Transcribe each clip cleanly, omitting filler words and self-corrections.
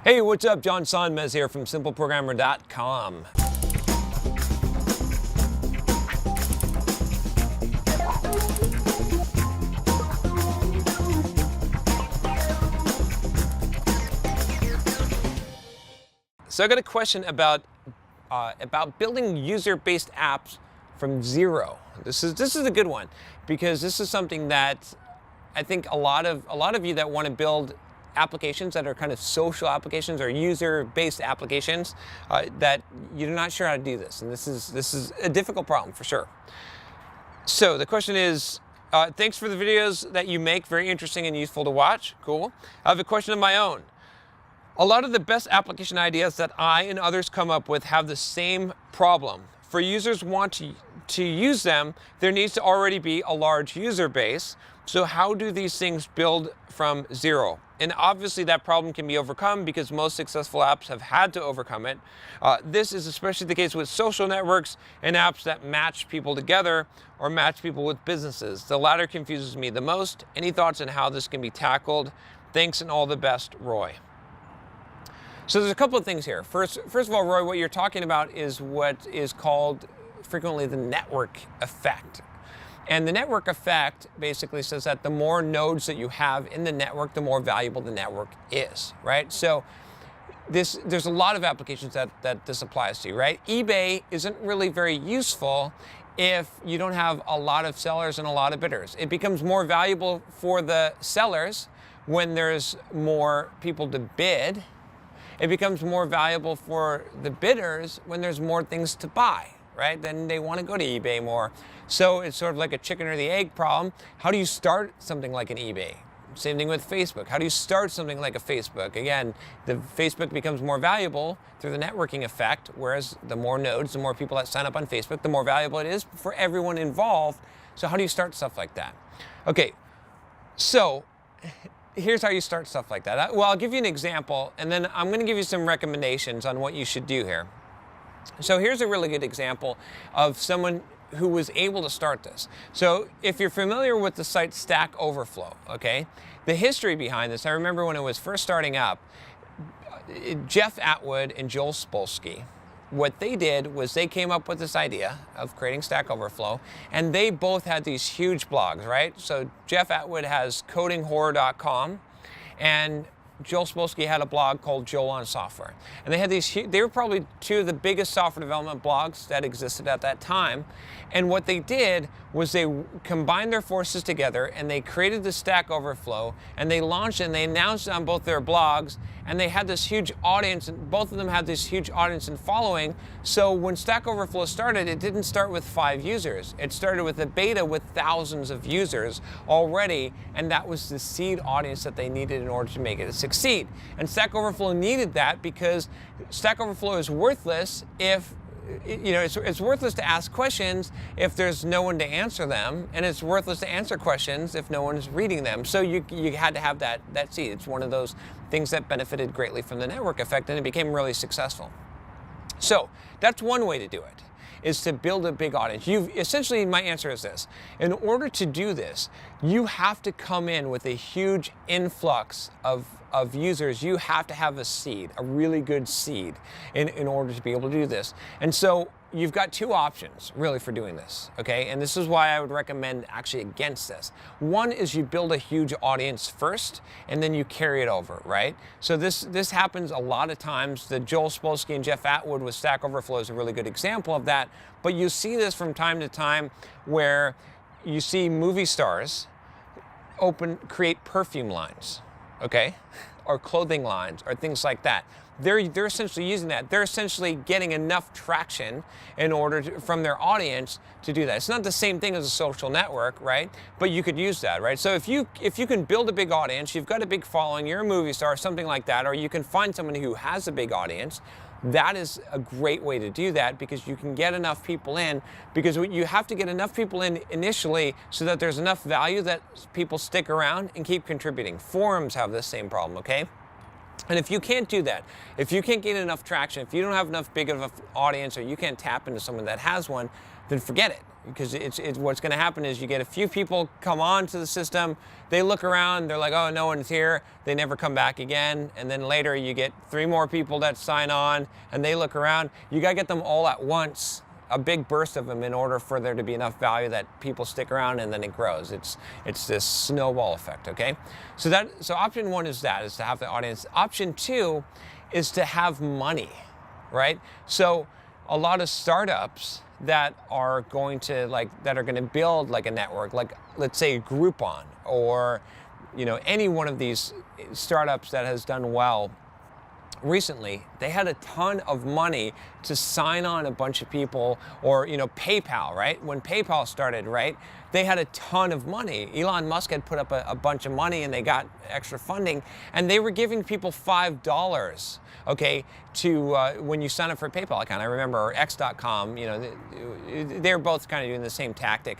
Hey, what's up? John Sonmez here from SimpleProgrammer.com. So I got a question about building user-based apps from zero. This is a good one because this is something that I think a lot of you that want to build applications that are kind of social applications or user-based applications that you're not sure how to do this, and this is a difficult problem for sure. So the question is, thanks for the videos that you make, very interesting and useful to watch. Cool. I have a question of my own. A lot of the best application ideas that I and others come up with have the same problem. For users want to use them, there needs to already be a large user base. So how do these things build from zero? And obviously that problem can be overcome because most successful apps have had to overcome it. This is especially the case with social networks and apps that match people together or match people with businesses. The latter confuses me the most. Any thoughts on how this can be tackled? Thanks and all the best, Roy. So there's a couple of things here. First of all, Roy, what you're talking about is what is called frequently the network effect. And the network effect basically says that the more nodes that you have in the network, the more valuable the network is, right? So there's a lot of applications that this applies to, right? eBay isn't really very useful if you don't have a lot of sellers and a lot of bidders. It becomes more valuable for the sellers when there's more people to bid. It becomes more valuable for the bidders when there's more things to buy, right? Then they want to go to eBay more. So it's sort of like a chicken or the egg problem. How do you start something like an eBay? Same thing with Facebook. How do you start something like a Facebook? Again, the Facebook becomes more valuable through the networking effect, whereas the more nodes, the more people that sign up on Facebook, the more valuable it is for everyone involved. So how do you start stuff like that? Okay, so here's how you start stuff like that. Well, I'll give you an example, and then I'm going to give you some recommendations on what you should do here. So here's a really good example of someone who was able to start this. So if you're familiar with the site Stack Overflow, okay, the history behind this, I remember when it was first starting up, Jeff Atwood and Joel Spolsky, what they did was they came up with this idea of creating Stack Overflow, and they both had these huge blogs, right? So Jeff Atwood has codinghorror.com, and Joel Spolsky had a blog called Joel on Software. And they had these, they were probably two of the biggest software development blogs that existed at that time. And what they did was they combined their forces together and they created the Stack Overflow, and they launched it and they announced it on both their blogs, and they had this huge audience, and both of them had this huge audience and following. So when Stack Overflow started, it didn't start with 5 users. It started with a beta with thousands of users already, and that was the seed audience that they needed in order to make it succeed. And Stack Overflow needed that because Stack Overflow is worthless if, you know, it's worthless to ask questions if there's no one to answer them, and it's worthless to answer questions if no one's reading them. So you had to have that seed. It's one of those things that benefited greatly from the network effect, and it became really successful. So that's one way to do it, is to build a big audience. Essentially, my answer is this. In order to do this, you have to come in with a huge influx of users. You have to have a seed, a really good seed, in order to be able to do this. And so you've got two options really for doing this, okay? And this is why I would recommend actually against this. One is you build a huge audience first, and then you carry it over, right? So this happens a lot of times. The Joel Spolsky and Jeff Atwood with Stack Overflow is a really good example of that. But you see this from time to time where you see movie stars create perfume lines, okay? Or clothing lines or things like that. They're essentially using that. They're essentially getting enough traction in order from their audience to do that. It's not the same thing as a social network, right? But you could use that, right? So if you can build a big audience, you've got a big following, you're a movie star, something like that, or you can find someone who has a big audience, that is a great way to do that because you can get enough people in, because you have to get enough people in initially so that there's enough value that people stick around and keep contributing. Forums have the same problem, okay? And if you can't do that, if you can't get enough traction, if you don't have enough big of an audience, or you can't tap into someone that has one, then forget it. Because it's what's going to happen is you get a few people come on to the system, they look around, they're like, oh, no one's here, they never come back again, and then later you get 3 more people that sign on, and they look around. You got to get them all at once, a big burst of them, in order for there to be enough value that people stick around, and then it grows. It's this snowball effect, okay? So option 1 is to have the audience. Option 2 is to have money, right? So a lot of startups that are going to build like a network, like let's say Groupon, or any one of these startups that has done well recently, they had a ton of money to sign on a bunch of people. Or PayPal, right? When PayPal started, right, they had a ton of money. Elon Musk had put up a bunch of money, and they got extra funding, and they were giving people $5, okay, to when you sign up for a PayPal account. I remember, or X.com, they're both kind of doing the same tactic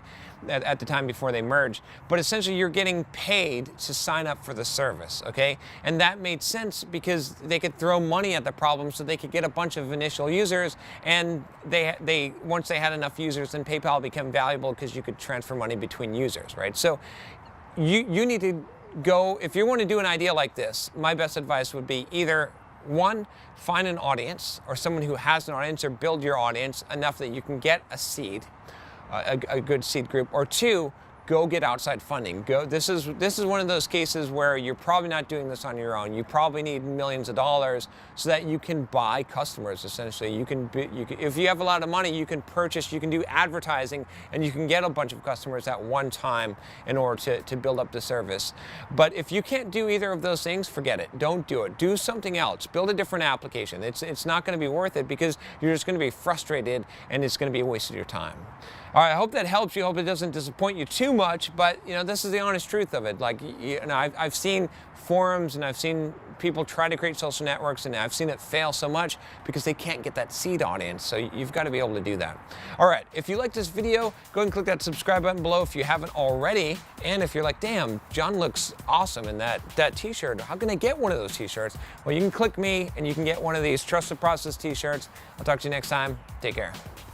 at the time before they merged. But essentially, you're getting paid to sign up for the service, okay? And that made sense because they could throw money at the problem, so they could get a bunch of initial users, and they once they had enough users, then PayPal became valuable because you could transfer money between users, right? So you need to go, if you want to do an idea like this, my best advice would be either 1, find an audience, or someone who has an audience, or build your audience enough that you can get a seed, a good seed group, or 2, go get outside funding. This is one of those cases where you're probably not doing this on your own. You probably need millions of dollars so that you can buy customers. Essentially, if you have a lot of money, you can purchase, you can do advertising, and you can get a bunch of customers at one time in order to build up the service. But if you can't do either of those things, forget it. Don't do it. Do something else. Build a different application. It's not going to be worth it, because you're just going to be frustrated, and it's going to be a waste of your time. All right, I hope that helps you. I hope it doesn't disappoint you too much, but this is the honest truth of it. Like, I've seen forums, and I've seen people try to create social networks, and I've seen it fail so much because they can't get that seed audience. So you've got to be able to do that. All right, if you like this video, go ahead and click that subscribe button below if you haven't already. And if you're like, damn, John looks awesome in that t-shirt, how can I get one of those t-shirts? Well, you can click me, and you can get one of these Trust the Process t-shirts. I'll talk to you next time. Take care.